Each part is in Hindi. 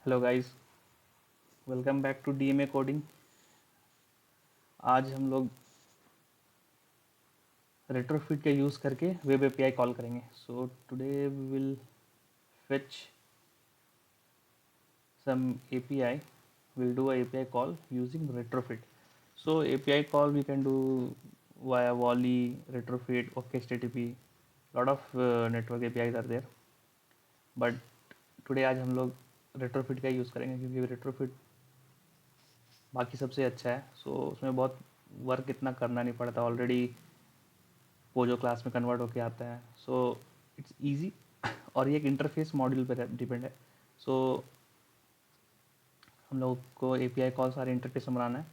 Hello guys, welcome back to DMA coding. आज हम लोग रेट्रोफिट का यूज़ करके वेब एपीआई कॉल करेंगे। So today we will fetch some API. We'll do a API call using retrofit. So API call we can do via Volley, retrofit, OKHTTP. Lot of network APIs are there. But today आज हम लोग retrofit का यूज़ करेंगे क्योंकि retrofit बाकी सबसे अच्छा है। सो उसमें बहुत वर्क इतना करना नहीं पड़ता, ऑलरेडी पोजो क्लास में कन्वर्ट होके आता है। सो इट्स इजी और ये एक इंटरफेस मॉड्यूल पर डिपेंड है। सो हम लोग को एपीआई कॉल सारे इंटरफेस में बनाना है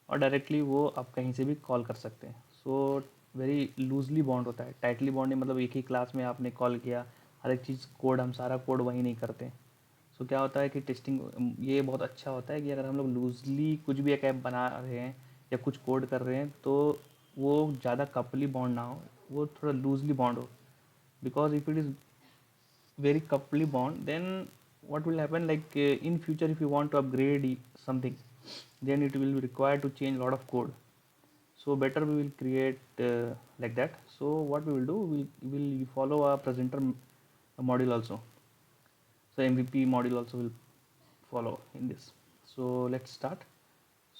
और डायरेक्टली वो आप कहीं से भी कॉल कर सकते हैं। सो वेरी लूजली बॉन्ड होता है, टाइटली बॉन्ड मतलब एक ही क्लास में आपने कॉल किया, हर एक चीज़ कोड हम सारा कोड वहीं नहीं करते। सो क्या होता है कि टेस्टिंग ये बहुत अच्छा होता है कि अगर हम लोग लूजली कुछ भी एक ऐप बना रहे हैं या कुछ कोड कर रहे हैं तो वो ज़्यादा कपली बॉन्ड ना हो, वो थोड़ा लूजली बॉन्ड हो। Because if it is very couply bond, then what will happen, like in future if you want to upgrade something, then it will be required to change a lot of code. So better we will create like that. So what we will do, we will follow a presenter module also. So MVP module also will follow in this. So let's start.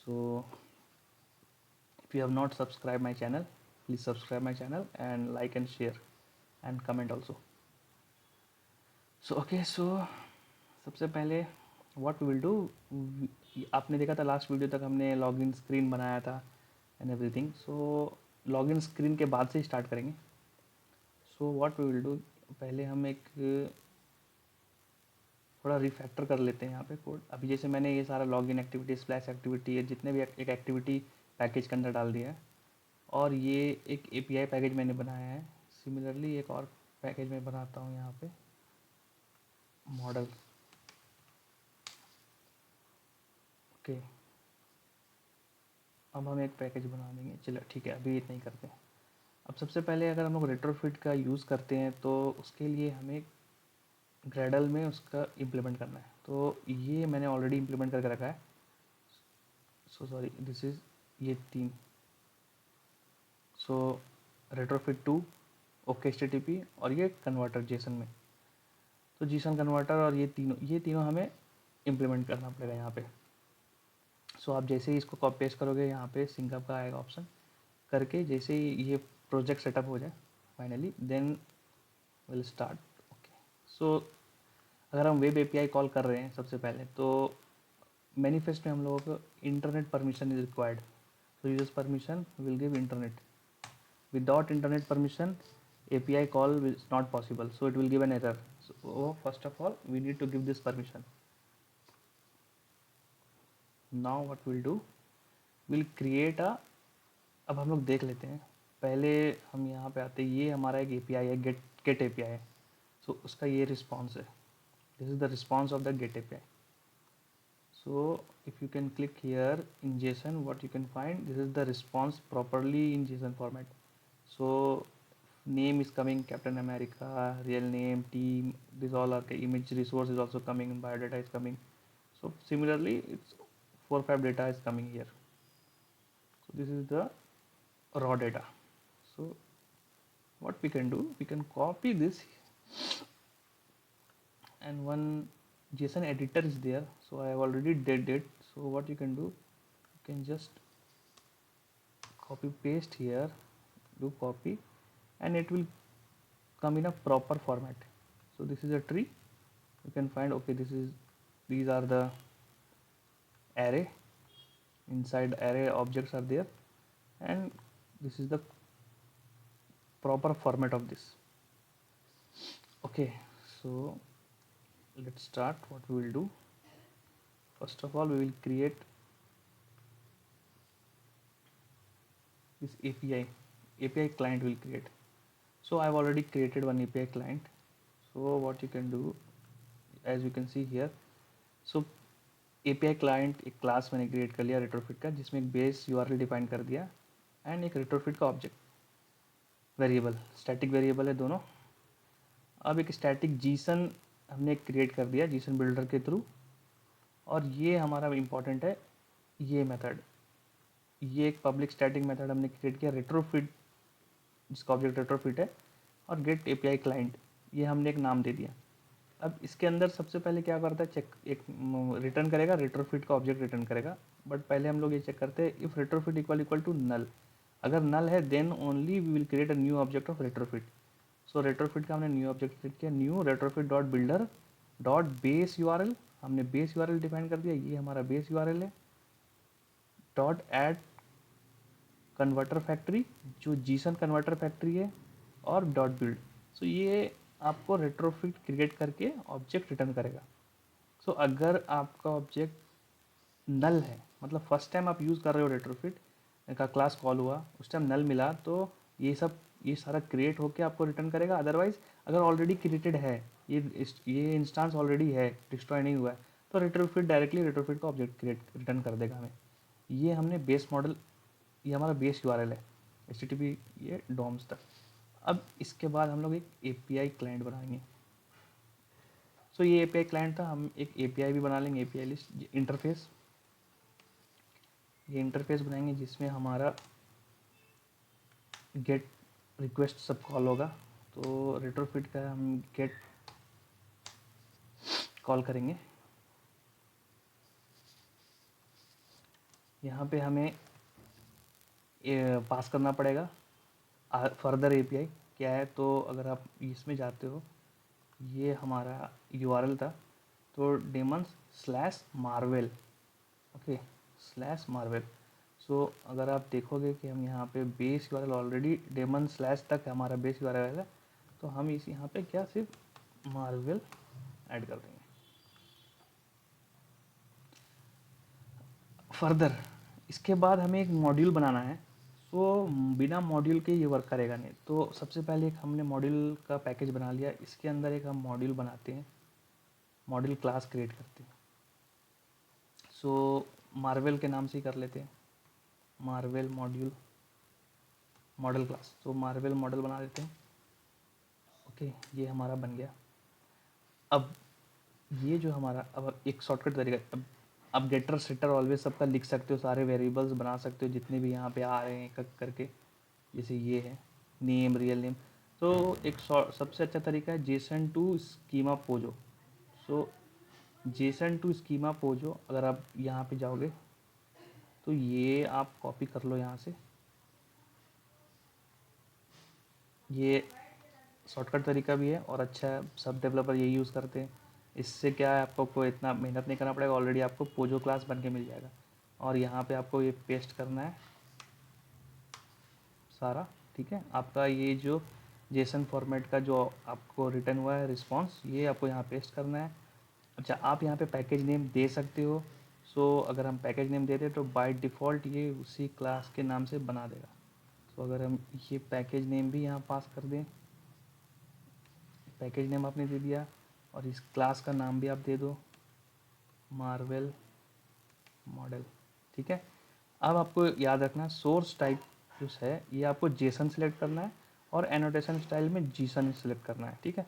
So if you have not subscribed my channel, please subscribe my channel and like and share and comment also. सो सबसे पहले व्हाट वी विल डू, आपने देखा था लास्ट वीडियो तक हमने लॉगिन स्क्रीन बनाया था and everything. So login screen के बाद से स्टार्ट करेंगे। So what we will do, पहले हम एक थोड़ा रिफैक्टर कर लेते हैं यहाँ पे कोड। अभी जैसे मैंने ये सारा लॉगिन एक्टिविटी, स्प्लैश एक्टिविटी, ये जितने भी एक एक्टिविटी पैकेज के अंदर डाल दिया है और ये एक एपीआई पैकेज मैंने बनाया है। सिमिलरली एक और पैकेज मैं बनाता हूँ यहाँ पे, मॉडल। ओके, अब हम एक पैकेज बना देंगे। चलो ठीक है, अभी इतना ही करते हैं। अब सबसे पहले अगर हम लोग रेट्रोफिट का यूज़ करते हैं तो उसके लिए हमें ग्रेडल में उसका इम्प्लीमेंट करना है। तो ये मैंने ऑलरेडी इम्प्लीमेंट करके रखा है। सो सॉरी, दिस इज़ ये 3। सो रेट्रोफिट 2, OKHTTP और ये कन्वर्टर जेसन में। तो जेसन कन्वर्टर और ये तीनों हमें इम्प्लीमेंट करना पड़ेगा यहाँ पे। सो आप जैसे ही इसको कॉपी पेस्ट करोगे यहाँ पे सिंकअप का आएगा ऑप्शन, करके जैसे ही ये प्रोजेक्ट सेटअप हो जाए finally, then will start. Okay, so अगर हम वेब एपीआई कॉल कर रहे हैं सबसे पहले तो मैनिफेस्ट में हम लोगों को internet permission is required. So users permission will give internet. Without internet permission API call is not possible, so it will give an error. So first of all we need to give this permission. Now what we'll do, we'll create a, अब हम लोग देख लेते हैं। पहले हम यहाँ पे आते हैं, ये हमारा एक API है, गेट API है। सो उसका ये रिस्पॉन्स है, this is the response of the get API. So if you can click here in JSON, what you can find, this is the response properly in JSON format. So name is coming Captain America, real name, team, this all are image resource is also coming, biodata is coming. So similarly it's 4-5 data is coming here. So this is the raw data. So what we can do, we can copy this, and one JSON editor is there, so I have already did it. So what you can do, you can just copy paste here, do copy, and it will come in a proper format. So this is a tree, you can find, okay, these are the array, inside array objects are there, and this is the proper format of this. Okay, so let's start. What we will do, first of all we will create this API client will create. So I've already created one API client. So what you can do, as you can see here, so API client एक क्लास मैंने क्रिएट कर लिया रेट्रोफिट का, जिसमें एक बेस URL डिफाइन कर दिया एंड एक रेट्रोफिट का ऑब्जेक्ट वेरिएबल, स्टैटिक वेरिएबल है दोनों। अब एक स्टैटिक जीसन हमने क्रिएट कर दिया जीसन बिल्डर के थ्रू, और ये हमारा इम्पॉर्टेंट है, ये मेथड, ये एक पब्लिक स्टैटिक मेथड हमने क्रिएट किया रिट्रोफिट, जिसका ऑब्जेक्ट रिट्रोफिट है, और गेट एपीआई क्लाइंट, ये हमने एक नाम दे दिया। अब इसके अंदर सबसे पहले क्या करता है, चेक एक रिटर्न करेगा, रिट्रोफिट का ऑब्जेक्ट रिटर्न करेगा। बट पहले हम लोग ये चेक करते हैं if Retrofit equal to null, अगर नल है then only we will create a new object of Retrofit. So Retrofit का हमने न्यू ऑब्जेक्ट क्रिएट किया, new Retrofit dot builder dot base URL, हमने बेस यूआरएल डिफाइन कर दिया, ये हमारा बेस यूआरएल है, डॉट ऐड कन्वर्टर फैक्ट्री, जो जीसन कन्वर्टर फैक्ट्री है, और डॉट बिल्ड। सो ये आपको रेट्रोफिट क्रिएट करके ऑब्जेक्ट रिटर्न करेगा। सो अगर आपका ऑब्जेक्ट नल है, मतलब फर्स्ट टाइम आप यूज़ कर रहे हो रेट्रोफिट का क्लास कॉल हुआ, उस टाइम नल मिला, तो ये सारा क्रिएट होके आपको रिटर्न करेगा। अदरवाइज अगर ऑलरेडी क्रिएटेड है, ये इंस्टांस ऑलरेडी है, डिस्ट्रॉय नहीं हुआ है, तो रेट्रोफिट डायरेक्टली रेट्रोफिट का ऑब्जेक्ट क्रिएट रिटर्न कर देगा हमें। ये हमने बेस मॉडल, ये हमारा बेस यूआरएल है HTTP ये डॉम्स तक। अब इसके बाद हम लोग एक API क्लाइंट बनाएंगे। सो ये API क्लाइंट था, हम एक API भी बना लेंगे, API लिस्ट इंटरफेस, ये इंटरफेस बनाएंगे जिसमें हमारा गेट रिक्वेस्ट सब कॉल होगा। तो रेट्रोफिट का हम गेट कॉल करेंगे, यहाँ पे हमें पास करना पड़ेगा फर्दर API क्या है। तो अगर आप इसमें जाते हो, ये हमारा URL था, तो demons slash Marvel, okay, slash Marvel. So अगर आप देखोगे कि हम यहाँ पे base URL already demon slash तक हमारा बेस यूआरएल है, तो हम इस यहाँ पे क्या सिर्फ मार्वेल ऐड कर देंगे। फर्दर इसके बाद हमें एक मॉड्यूल बनाना है। सो बिना मॉड्यूल के ये वर्क करेगा नहीं। तो सबसे पहले एक हमने मॉड्यूल का पैकेज बना लिया, इसके अंदर एक हम मॉड्यूल बनाते हैं, मॉड्यूल क्लास क्रिएट करते हैं। सो मार्वेल के नाम से ही कर लेते हैं, मार्वेल मॉड्यूल मॉडल क्लास। तो मार्वेल मॉडल बना देते हैं, ओके, ये हमारा बन गया। अब ये जो हमारा, अब एक शॉर्टकट तरीका, अब गेटर सेटर ऑलवेज सबका लिख सकते हो, सारे वेरिएबल्स बना सकते हो जितने भी यहाँ पे आ रहे हैं करके, जैसे ये है नेम, रियल नेम। तो एक सबसे अच्छा तरीका है JSON to schema POJO. So JSON to schema POJO, अगर आप यहाँ पे जाओगे तो ये आप कॉपी कर लो यहाँ से, ये शॉर्टकट तरीका भी है और अच्छा है, सब डेवलपर यही यूज़ करते हैं। इससे क्या है, आपको कोई इतना मेहनत नहीं करना पड़ेगा, ऑलरेडी आपको पोजो क्लास बन के मिल जाएगा। और यहाँ पे आपको ये पेस्ट करना है सारा, ठीक है। आपका ये जो जेसन फॉर्मेट का जो आपको रिटर्न हुआ है रिस्पॉन्स, ये आपको यहाँ पेस्ट करना है। अच्छा, आप यहाँ पे पैकेज नेम दे सकते हो। सो अगर हम पैकेज नेम देते तो बाय डिफ़ॉल्ट ये उसी क्लास के नाम से बना देगा। तो अगर हम ये पैकेज नेम भी यहाँ पास कर दें, पैकेज नेम आपने दे दिया, और इस क्लास का नाम भी आप दे दो मार्वेल मॉडल, ठीक है। अब आपको याद रखना सोर्स टाइप जो है ये आपको जेसन सेलेक्ट करना है, और एनोटेशन स्टाइल में जीसन सेलेक्ट करना है, ठीक है।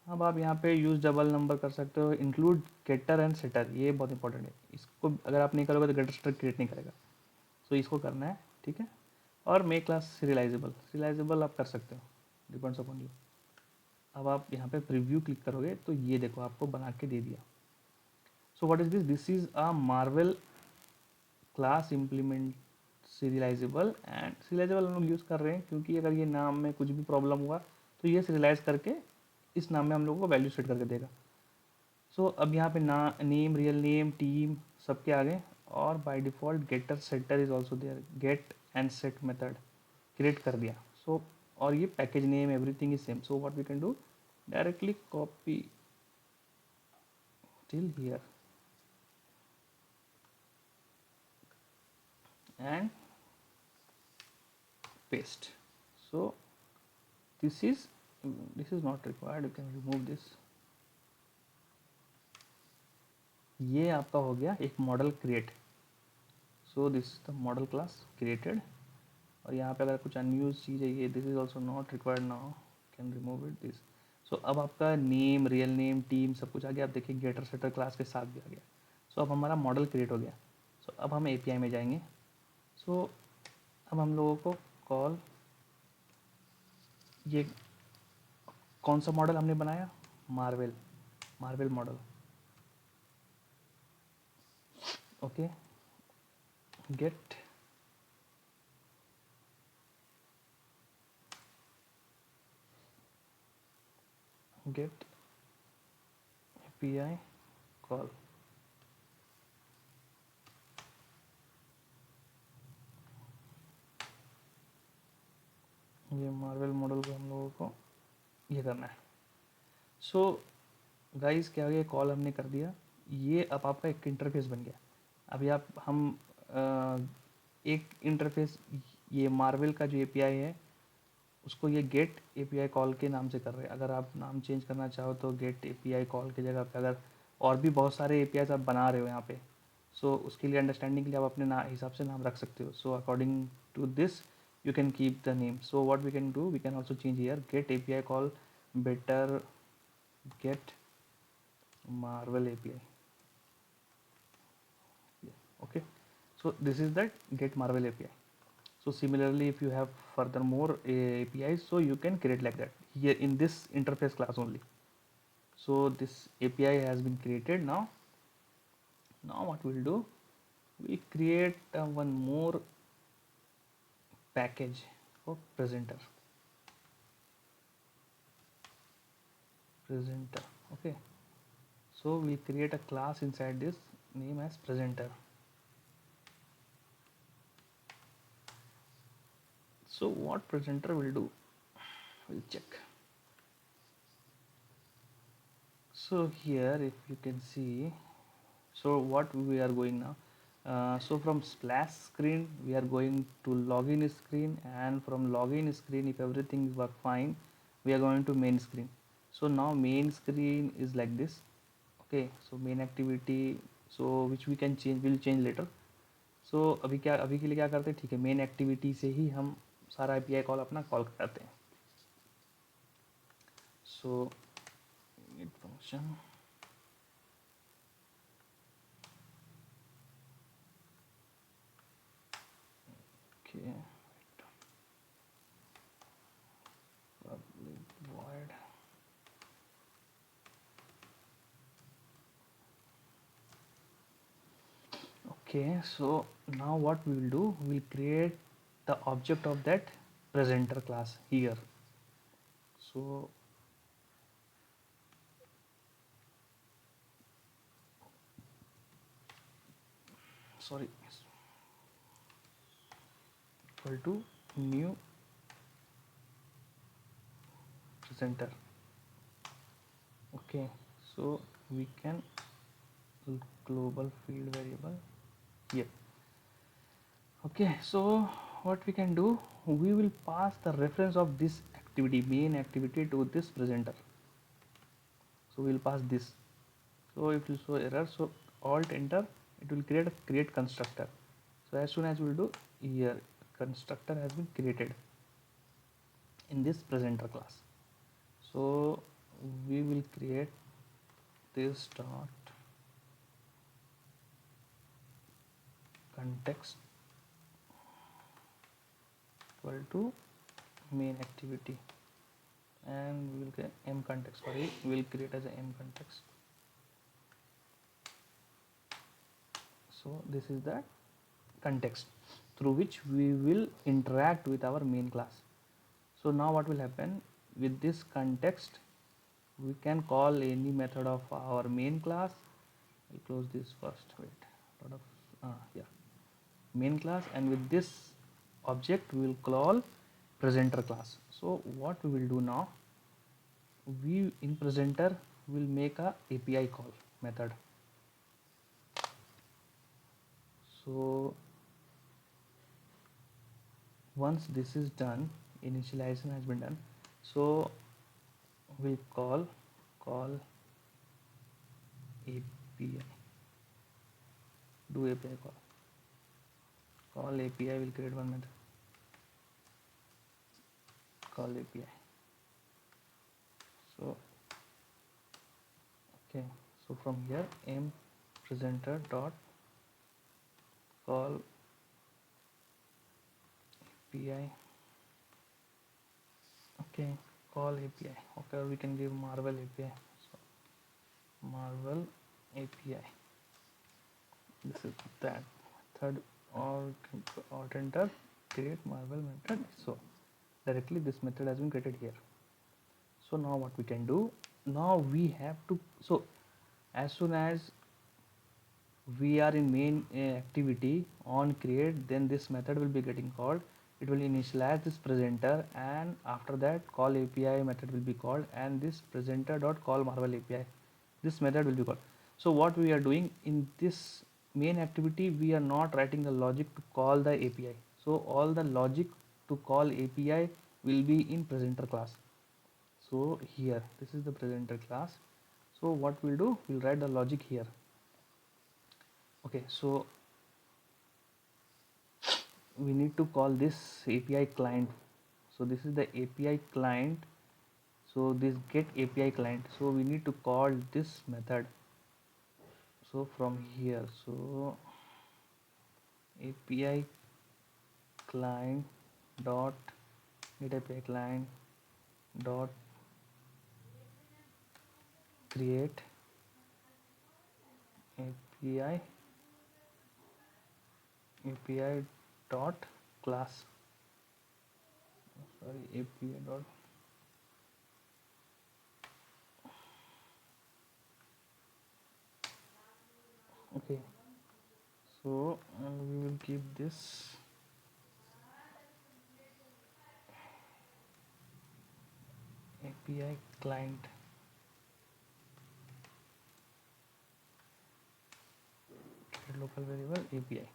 अब आप यहाँ पे यूज़ डबल नंबर कर सकते हो, इंक्लूड गेटर एंड सेटर, ये बहुत इंपॉर्टेंट है। इसको अगर आप नहीं करोगे तो गेटर सेटर क्रिएट नहीं करेगा, सो इसको करना है, ठीक है। और मेक क्लास सीरियलाइजेबल, सीरियलाइजेबल आप कर सकते हो, डिपेंड्स अपॉन यू। अब आप यहाँ पे प्रीव्यू क्लिक करोगे तो ये देखो आपको बना के दे दिया। So what is this, this is a marvel class implement serialisable. And serialisable हम लोग यूज़ कर रहे हैं क्योंकि अगर ये नाम में कुछ भी प्रॉब्लम हुआ तो ये सीरियलाइज करके इस नाम में हम लोगों को वैल्यू सेट करके देगा। सो अब यहाँ पे ना नेम, रियल नेम, टीम सबके आगे, और by default getter setter is also there, get and set method create कर दिया। सो और ये package name everything is same. So what we can do, directly copy till here and paste. So this is not required, you can remove this। ये आपका हो गया एक model create. So this is the model class created. और यहाँ पे अगर कुछ अनयूज चीज़ है, ये this is also not required now, can remove it this. So अब आपका नेम, रियल नेम, टीम सब कुछ आ गया। आप देखिए गेटर सेटर क्लास के साथ भी आ गया। सो अब हमारा मॉडल क्रिएट हो गया। सो अब हम एपीआई में जाएंगे। सो अब हम लोगों को कॉल, ये कौन सा मॉडल हमने बनाया, Marvel model. Okay, get API call. ये मार्वल मॉडल को हम लोगों को ये करना है। सो गाइस क्या हो गया, कॉल हमने कर दिया, ये अब आपका एक इंटरफेस बन गया। अभी आप हम एक इंटरफेस, ये मार्वल का जो एपीआई है उसको ये गेट एपीआई कॉल के नाम से कर रहे हैं। अगर आप नाम चेंज करना चाहो तो गेट एपीआई कॉल की जगह पे अगर और भी बहुत सारे एपीआई आप बना रहे हो यहाँ पे, सो उसके लिए अंडरस्टैंडिंग के लिए आप अपने हिसाब से नाम रख सकते हो। So according to this you can keep the name. So what we can do, we can also change here, get API call better get Marvel API. Yeah, okay. So this is that get Marvel API. So similarly, if you have further more APIs, so you can create like that here in this interface class only. So this API has been created now. Now what we'll do, we create one more package for presenter. Okay. So we'll create a class inside this name as presenter. So what presenter will do, we'll check. So here if you can see, so what we are going now, so from splash screen we are going to login screen, and from login screen, if everything work fine, we are going to main screen. So now main screen is like this. Okay, so main activity, so which we can change, we'll change later. So अभी के लिए क्या करते हैं, ठीक है, मेन एक्टिविटी से ही हम सारा एपीआई कॉल अपना कॉल करते हैं। So it function, okay, public void okay. So now what we will do, we will create the object of that presenter class here. So sorry, equal to new presenter. Okay, so we can global field variable here. Okay, so what we can do, we will pass the reference of this activity, main activity, to this presenter. So we will pass this. So if you show error, so alt enter, it will create constructor. So as soon as we will do here, constructor has been created in this presenter class. So we will create this dot context equal to main activity, and we will get m context, sorry, we will create as a m context. So this is the context through which we will interact with our main class. So now what will happen, with this context we can call any method of our main class. I'll close this first, wait, lot of yeah, main class, and with this object we will call presenter class. So what we will do now, we in presenter will make a API call method. So once this is done, initialization has been done, so we'll call API, do API call API, will create one method call API. So okay, so from here m presenter dot call API. Okay, call API. Okay, we can give Marvel API. So Marvel API. This is that method, or enter create Marvel method. So directly this method has been created here. So now what we can do, now we have to, so as soon as we are in main activity on create, then this method will be getting called. It will initialize this presenter, and after that call API method will be called, and this presenter dot call Marvel API, this method will be called. So what we are doing in this main activity, we are not writing the logic to call the API. So all the logic to call API will be in presenter class. So here this is the presenter class. So what we'll do, we'll write the logic here. Okay, so we need to call this API client. So this is the API client. So this get API client, so we need to call this method. So from here, so API client dot get API client dot create API dot class, sorry, API dot, okay. So we will keep this API client local variable API.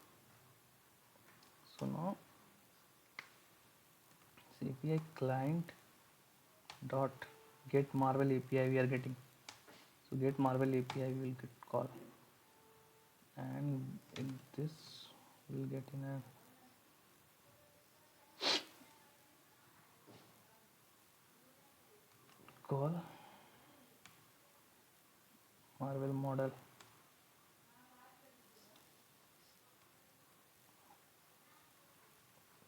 So now API client dot get Marvel API we are getting. So get Marvel API will get call, and in this we'll get in a call Marvel model.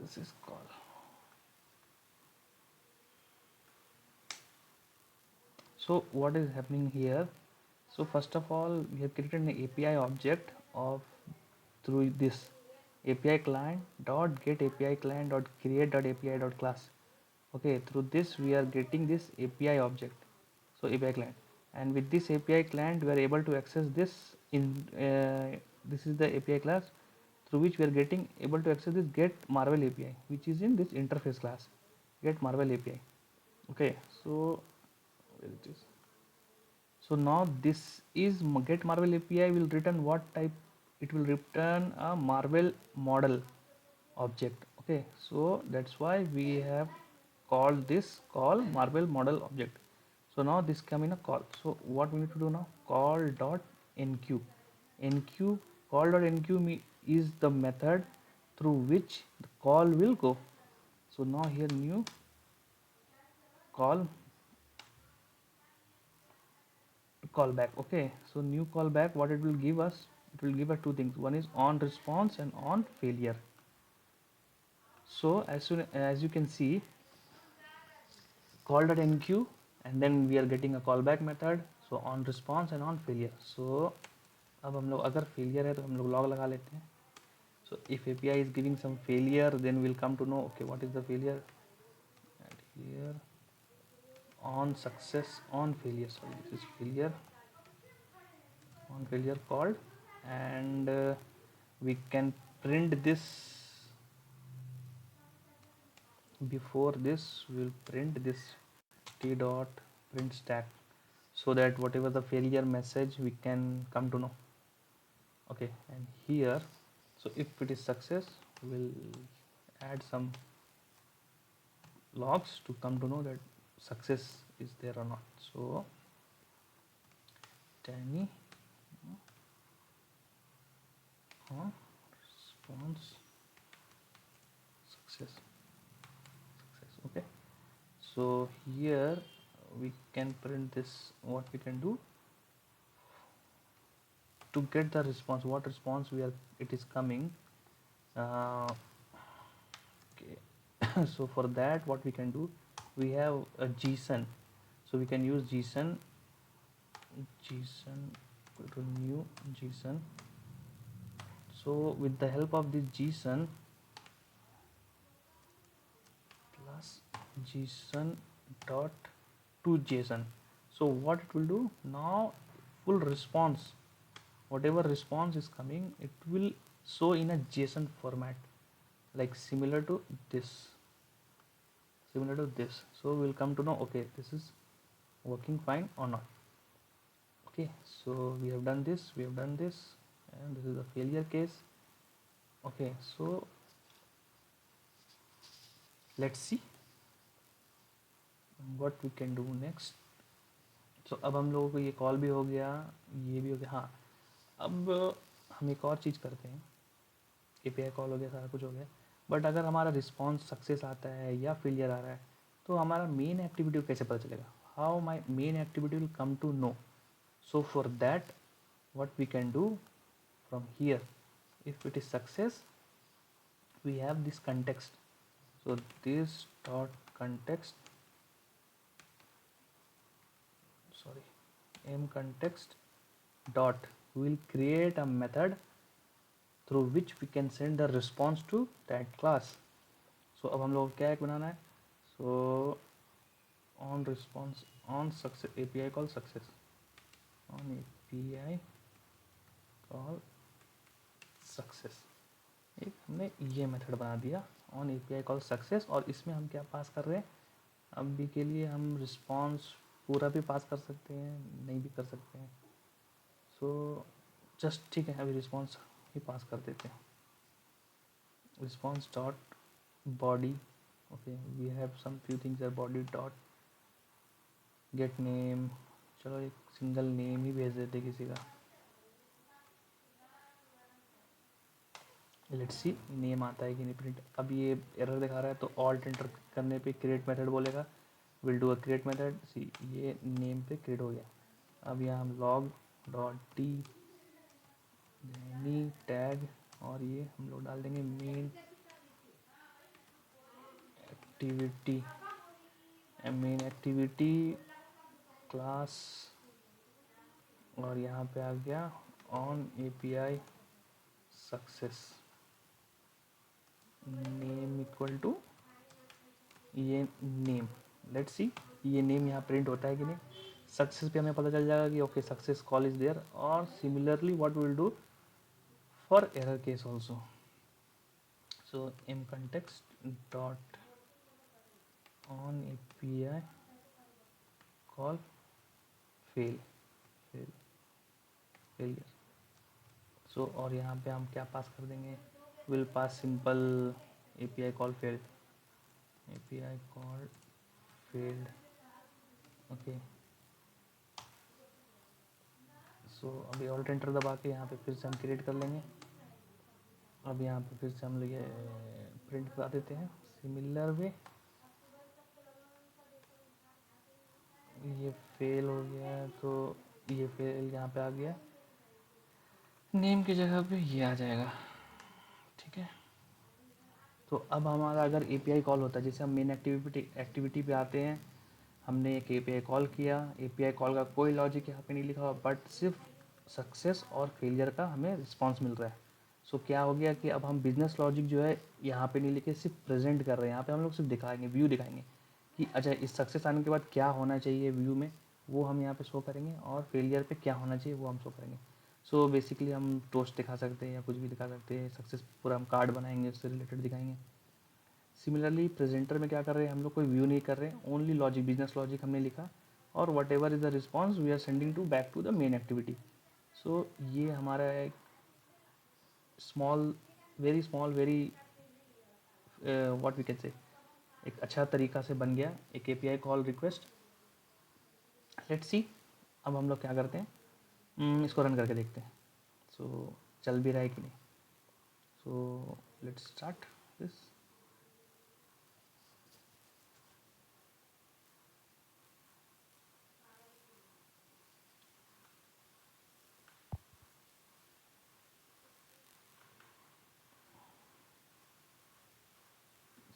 This is call. So what is happening here? So first of all, we have created an API object of through this API client dot get API client dot create dot API dot class. Okay, through this we are getting this API object. So API client, and with this API client we are able to access this in this is the API class through which we are getting able to access this get Marvel API, which is in this interface class get Marvel API. Okay, so where it is. So now this is get Marvel API will return what type? It will return a Marvel model object. Okay, so that's why we have called this call Marvel model object. So now this come in a call. So what we need to do now? Call dot enqueue. Enqueue, call dot enqueue is the method through which the call will go. So now here new call callback. Okay, so new callback, what it will give us? It will give us two things. One is on response and on failure. So as soon as you can see, call.enqueue, and then we are getting a callback method. So on response and on failure. So अब हम लोग अगर failure है तो हम लोग log लगा लेते हैं. So if API is giving some failure, then we'll come to know, okay, what is the failure. And here on success, on failure, sorry, this is failure, on failure called, and we can print this. Before this we'll print this t dot print stack, so that whatever the failure message we can come to know. Okay, and here, so if it is success, we'll add some logs to come to know that success is there or not. So tiny response success. Okay, so here we can print this. What we can do, to get the response, what response it is coming. Okay. So for that, what we can do, we have a JSON, so we can use JSON, go to new JSON. So with the help of this JSON plus JSON dot to JSON, so what it will do now, full response, whatever response is coming, it will show in a JSON format, like similar to this. So we'll come to know, okay, this is working fine or not. Okay, so we have done this, and this is a failure case. Okay, so let's see what we can do next. So अब हम लोगों को ये कॉल भी हो गया, ये भी हो गया। हाँ, अब हम एक और चीज़ करते हैं, API कॉल हो गया, सारा कुछ हो गया, बट अगर हमारा रिस्पॉन्स सक्सेस आता है या फेलियर आ रहा है, तो हमारा मेन एक्टिविटी को कैसे पता चलेगा? How my main activity will come to know? So for that, what we can do from here, if it is success, we have this context. So this dot context, sorry, m context dot, we will create a method through which we can send the response to that class. So अब हम लोग क्या एक बनाना है? So on response, on success, API call success, on API call success, एक हमने ये मेथड बना दिया ऑन API कॉल सक्सेस। और इसमें हम क्या पास कर रहे हैं, अभी के लिए हम रिस्पॉन्स पूरा भी पास कर सकते हैं, नहीं भी कर सकते हैं। सो जस्ट ठीक है, अभी रिस्पॉन्स ही पास कर देते हैं। Response dot body, okay, we have some few things our body dot get name, चलो एक सिंगल नेम ही भेज देते किसी का। लेट्स सी नेम आता है कि नहीं प्रिंट। अब ये एरर दिखा रहा है, तो ऑल्ट एंटर करने पे क्रिएट मेथड बोलेगा, will do a create method. See ये नेम पे क्रिएट हो गया। अब यहाँ हम लॉग डॉट टी नी टैग, और ये हम लोग डाल देंगे मेन एक्टिविटी, क्लास, और यहाँ पे आ गया on API success, name equal to ये नेम। लेट्स सी ये नेम यहाँ प्रिंट होता है कि नहीं। सक्सेस पे हमें पता चल जाएगा कि okay success call is there. और similarly what will do for error case also, so m context dot on API call failure. So और यहाँ पे हम क्या पास कर देंगे, will pass simple API call failed, API call failed. Okay, so अभी ऑल्ट एंटर दबा के यहाँ पे फिर से हम क्रिएट कर लेंगे। अब यहाँ पे फिर से हम लोग ये प्रिंट करा देते हैं सिमिलर वे। ये फेल हो गया, तो ये फेल यहाँ पे आ गया, नेम की जगह पे ये आ जाएगा। ठीक है, तो अब हमारा अगर API कॉल होता है, जैसे हम मेन एक्टिविटी पे आते हैं, हमने एक API कॉल किया, API कॉल का कोई लॉजिक यहाँ पे नहीं लिखा हुआ, बट सिर्फ सक्सेस और फेलियर का हमें रिस्पांस मिल रहा है। सो क्या हो गया कि अब हम बिजनेस लॉजिक जो है यहाँ पे नहीं लिखे, सिर्फ प्रेजेंट कर रहे हैं। यहाँ पे हम लोग सिर्फ दिखाएंगे, व्यू दिखाएंगे कि अच्छा इस सक्सेस आने के बाद क्या होना चाहिए व्यू में, वो हम यहाँ पे शो करेंगे, और फेलियर पे क्या होना चाहिए वो हम शो करेंगे। सो बेसिकली हम टोस्ट दिखा सकते हैं या कुछ भी दिखा सकते हैं, सक्सेस पूरा हम कार्ड बनाएंगे, उससे रिलेटेड दिखाएंगे। सिमिलरली प्रेजेंटर में क्या कर रहे हैं हम लोग, कोई व्यू नहीं कर रहे हैं, ओनली लॉजिक, बिजनेस लॉजिक हमने लिखा, और whatever is the response we are sending to back to the main activity. So ये हमारा एक very what we can say, एक अच्छा तरीका से बन गया एक API call request. Let's see अब हम लोग क्या करते हैं, इसको रन करके देखते हैं। सो चल भी रहा है कि नहीं। So let's start this.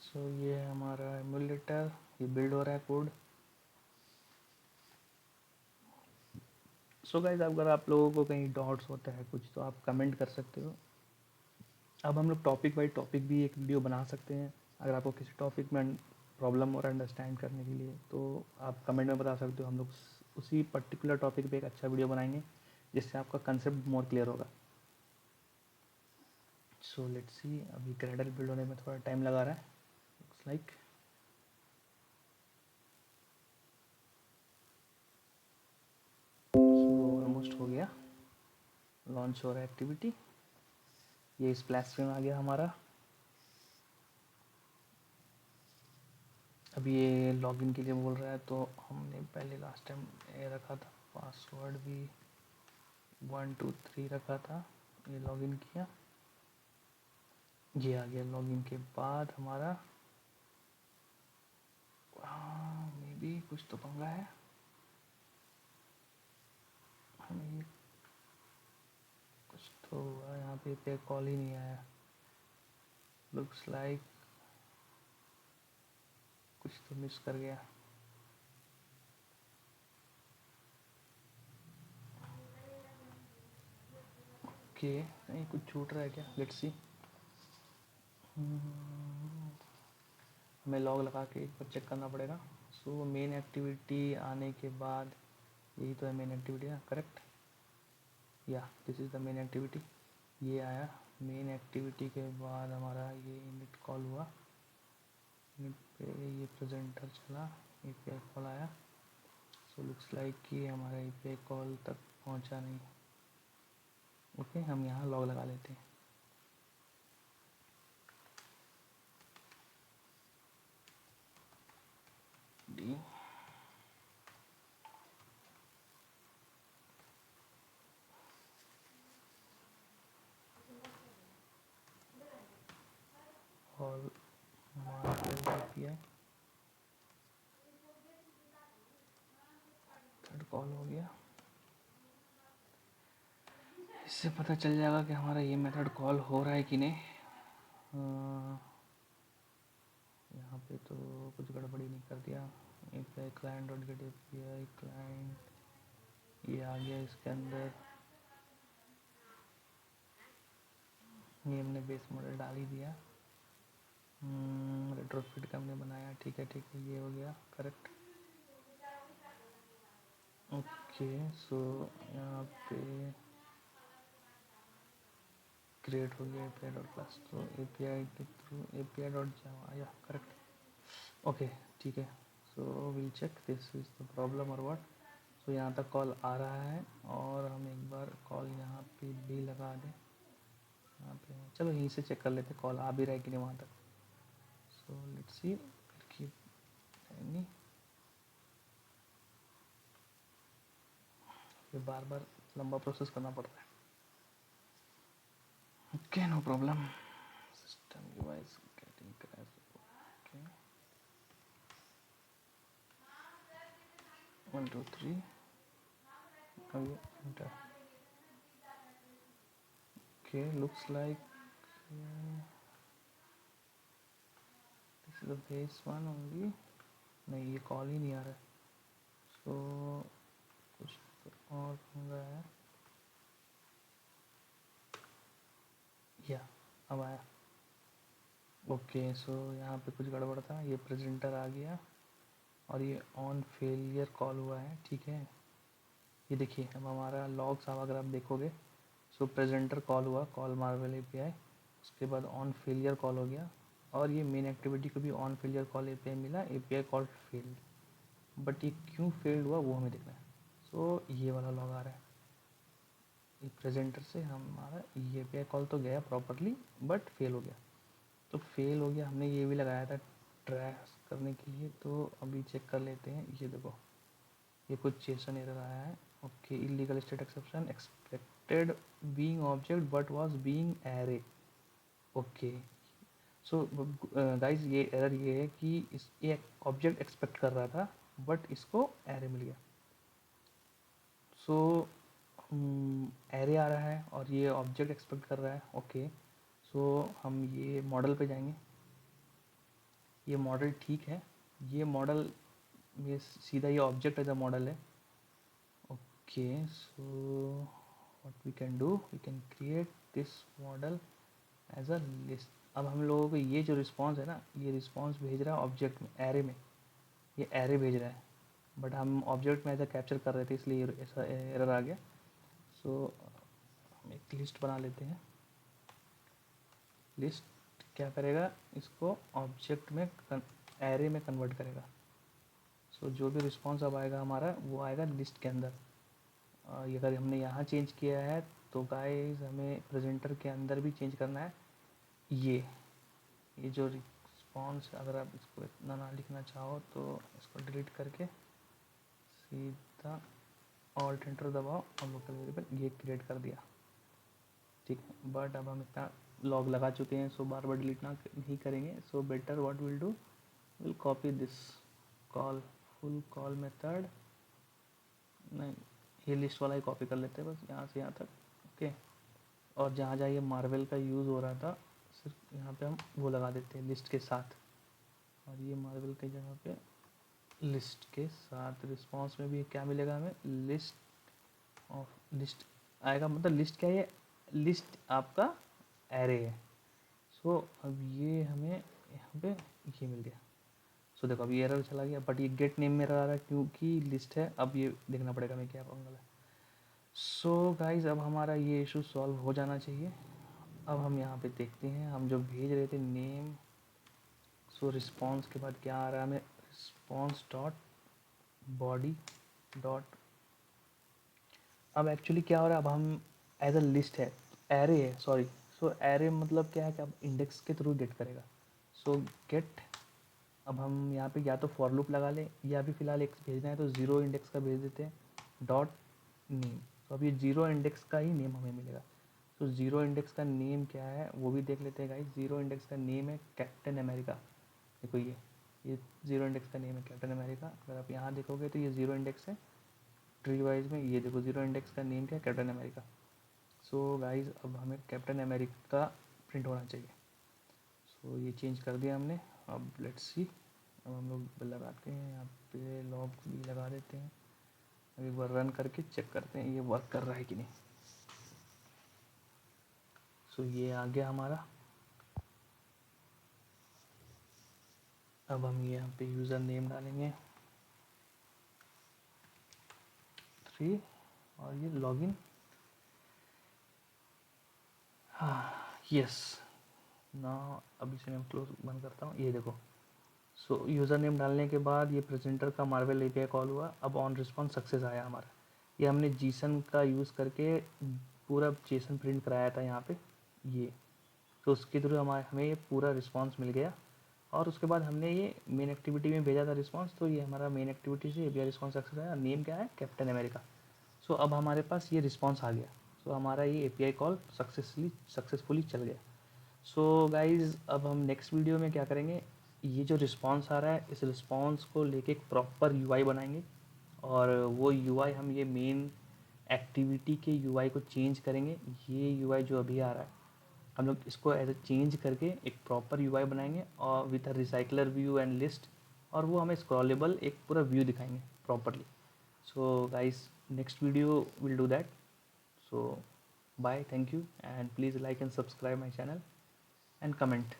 So ये है हमारा एमुलेटर, ये बिल्ड हो रहा है कोड। सो गाइस, अगर आप लोगों को कहीं डाउट्स होता है कुछ तो आप कमेंट कर सकते हो। अब हम लोग टॉपिक बाई टॉपिक भी एक वीडियो बना सकते हैं। अगर आपको किसी टॉपिक में प्रॉब्लम और अंडरस्टैंड करने के लिए तो आप कमेंट में बता सकते हो। हम लोग उसी पर्टिकुलर टॉपिक पे एक अच्छा वीडियो बनाएंगे जिससे आपका कंसेप्ट मोर क्लियर होगा। सो लेट्स सी, अभी ग्रेडल बिल्ड होने में थोड़ा टाइम लगा रहा है, लुक्स लाइक। सो ऑलमोस्ट हो गया, लॉन्च हो रहा है एक्टिविटी। ये स्प्लैश स्क्रीन आ गया हमारा। अभी ये लॉगिन के लिए बोल रहा है, तो हमने पहले लास्ट टाइम ये रखा था पासवर्ड भी 123 रखा था। ये लॉगिन किया, ये आ गया। लॉगिन के बाद हमारा मे बी कुछ तो पंगा है, हमें कुछ तो हुआ यहाँ पे कॉल ही नहीं आया। लुक्स लाइक कुछ तो मिस कर गया। ओके, नहीं कुछ छूट रहा है क्या, लेट्स सी। हमें लॉग लगा के एक बार चेक करना पड़ेगा। सो मेन एक्टिविटी आने के बाद, यही तो है मेन एक्टिविटी ना, करेक्ट? या this is the main activity. ये आया मेन एक्टिविटी के बाद हमारा ये इनिट कॉल हुआ। इनिट पे ये प्रेजेंटर चला, एपीआई कॉल आया। सो लुक्स लाइक कि हमारा एपीआई कॉल तक पहुंचा नहीं। ओके, हम यहाँ लॉग लगा लेते हैं। डी और एपीआई थर्ड कॉल हो गया। इससे पता चल जाएगा कि हमारा ये मेथड कॉल हो रहा है कि नहीं। यहाँ पे तो कुछ गड़बड़ी नहीं कर दिया। API client dot gate API client, ये आ गया इसके अंदर। ये हमने बेस मॉडल डाल ही दिया। रेट्रोफिट का हमने बनाया, ठीक है ठीक है, ये हो गया करेक्ट। ओके, सो यहाँ पे क्रिएट हो गया एपीआई डॉट क्लास, तो एपीआई के थ्रू एपीआई डॉट जावा आया, करेक्ट। ओके ठीक है, so will check this is the problem और व्हाट। सो यहाँ तक कॉल आ रहा है और हम एक बार कॉल यहाँ पे भी लगा दें। यहाँ पे चलो यहीं से चेक कर लेते कॉल आ भी रहा है कि नहीं वहाँ तक। सो लेट्स सी, नहीं ये बार बार लंबा प्रोसेस करना पड़ता है। Okay, no problem. System device getting crash. Okay 1 2 3 अभी enter. Okay, looks like this is the base one only. नहीं, ये कॉल ही नहीं आ रहा है। सो कुछ तो और पंगा है। या अब आया। ओके, सो यहाँ पे कुछ गड़बड़ था। ये प्रेजेंटर आ गया और ये ऑन फेलियर कॉल हुआ है, ठीक है। ये देखिए अब हमारा लॉग्स, अब अगर आप देखोगे सो प्रेजेंटर कॉल हुआ, कॉल मार्वल एपीआई, उसके बाद ऑन फेलियर कॉल हो गया और ये मेन एक्टिविटी को भी ऑन फेलियर कॉल एपीआई मिला, एपीआई कॉल फेल्ड। बट ये क्यों फेल्ड हुआ वो हमें देखना है। सो ये वाला लॉग आ रहा है, ये प्रेजेंटर से हमारा ये एपीआई कॉल तो गया प्रॉपरली बट फेल हो गया। तो फेल हो गया, हमने ये भी लगाया था ट्रैक करने के लिए। तो अभी चेक कर लेते हैं। ये देखो, ये कुछ जेसन एरर आया है। Okay, illegal state exception, expected being object but was being array. Okay, so guys ये एरर ये है कि इस ये ऑब्जेक्ट एक्सपेक्ट कर रहा था बट इसको एरे मिल गया। सो एरे आ रहा है और ये ऑब्जेक्ट एक्सपेक्ट कर रहा है। ओके, सो हम ये मॉडल पे जाएंगे। ये मॉडल ठीक है, ये मॉडल ये सीधा ये ऑब्जेक्ट एज अ मॉडल है। Okay, so what we can do, we can create this model as a list. अब हम लोगों को ये जो रिस्पॉन्स है ना, ये रिस्पॉन्स भेज रहा है ऑब्जेक्ट में, एरे में, ये एरे भेज रहा है, बट हम ऑब्जेक्ट में ऐसा कैप्चर कर रहे थे इसलिए ऐसा एरर आ गया। सो हम एक लिस्ट बना लेते हैं। लिस्ट क्या करेगा, इसको ऑब्जेक्ट में एरे में कन्वर्ट करेगा। सो जो भी रिस्पॉन्स अब आएगा हमारा वो आएगा लिस्ट के अंदर। ये अगर हमने यहाँ चेंज किया है तो गाइस हमें प्रेजेंटर के अंदर भी चेंज करना है। ये जो रिस्पॉन्स, अगर आप इसको इतना ना लिखना चाहो तो इसको डिलीट करके सीधा ऑल्ट एंटर दबाओ और लोकल वेरिएबल ये क्रिएट कर दिया, ठीक है। बट अब हम इतना लॉग लगा चुके हैं, सो बार बार डिलीट नहीं करेंगे। So better what will do, will copy this call, full call method, नहीं ये लिस्ट वाला ही कॉपी कर लेते हैं बस यहाँ से यहाँ तक, ओके। और जहाँ जहाँ ये मार्वल का यूज़ हो रहा था सिर्फ यहाँ पे हम वो लगा देते हैं लिस्ट के साथ, और ये मार्वल की जगह पे लिस्ट के साथ। रिस्पॉन्स में भी क्या मिलेगा हमें, लिस्ट ऑफ लिस्ट आएगा, मतलब लिस्ट क्या है, लिस्ट आपका एरे है। सो अब ये हमें यहाँ पे ये मिल गया। सो देखो अब ये एरर चला गया, बट ये गेट नेम मेरा आ रहा है क्योंकि लिस्ट है। अब ये देखना पड़ेगा मैं क्या पंगा है। सो गाइज अब हमारा ये इशू सॉल्व हो जाना चाहिए। अब हम यहाँ पे देखते हैं, हम जो भेज रहे थे नेम, सो रिस्पॉन्स के बाद क्या आ रहा है हमें, रिस्पॉन्स डॉट बॉडी डॉट। अब एक्चुअली क्या हो रहा है, अब हम एज अ लिस्ट है, एरे है सॉरी। सो एरे मतलब क्या है कि अब इंडेक्स के थ्रू गेट करेगा। सो गेट, अब हम यहाँ पे या तो फॉर लूप लगा लें या भी फ़िलहाल एक भेजना है तो ज़ीरो इंडेक्स का भेज देते हैं डॉट नेम। तो अब ये ज़ीरो इंडेक्स का ही नेम हमें मिलेगा। तो ज़ीरो इंडेक्स का नेम क्या है वो भी देख लेते हैं गाइस। ज़ीरो इंडेक्स का नेम है कैप्टन अमेरिका। देखो ये ज़ीरो इंडेक्स का नेम है कैप्टन अमेरिका। अगर आप यहाँ देखोगे तो ये ज़ीरो इंडेक्स है ट्री वाइज में, ये देखो ज़ीरो इंडेक्स का नेम क्या है, कैप्टन अमेरिका। सो गाइज अब हमें कैप्टन अमेरिका प्रिंट होना चाहिए। सो ये चेंज कर दिया हमने। अब लेट्स सी, अब हम लोग लगाते हैं यहाँ पे लॉग भी लगा देते हैं। अब एक बार रन करके चेक करते हैं ये वर्क कर रहा है कि नहीं। सो ये आ गया हमारा। अब हम ये यहाँ पे यूज़र नेम डालेंगे 3 और ये लॉगिन, हाँ यस ना। अभी से मैं क्लोज बंद करता हूँ, ये देखो। सो यूज़र नेम डालने के बाद ये प्रेजेंटर का मार्वल एपीआई कॉल हुआ। अब ऑन रिस्पॉन्स सक्सेस आया हमारा। ये हमने जीसन का यूज़ करके पूरा जेसन प्रिंट कराया था यहाँ पे ये। तो उसके थ्रू हमें ये पूरा रिस्पॉन्स मिल गया। और उसके बाद हमने ये मेन एक्टिविटी में भेजा था रिस्पॉन्स, तो ये हमारा मेन एक्टिविटी से एपीआई रिस्पॉन्स सक्सेस आया। नेम क्या है, कैप्टन अमेरिका। सो अब हमारे पास ये रिस्पॉन्स आ गया। सो हमारा ये एपीआई कॉल सक्सेसफुली चल गया। सो गाइज़ अब हम नेक्स्ट वीडियो में क्या करेंगे, ये जो रिस्पॉन्स आ रहा है इस रिस्पॉन्स को लेके एक प्रॉपर यूआई बनाएंगे। और वो यूआई हम ये मेन एक्टिविटी के यूआई को चेंज करेंगे। ये यूआई जो अभी आ रहा है हम लोग इसको एज ए चेंज करके एक प्रॉपर यूआई बनाएंगे और with a recycler view and list, और वो हमें स्क्रॉलेबल एक पूरा व्यू दिखाएंगे properly. So guys next video will do that. So bye, thank you, and please like and subscribe my channel and comment.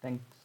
Thanks.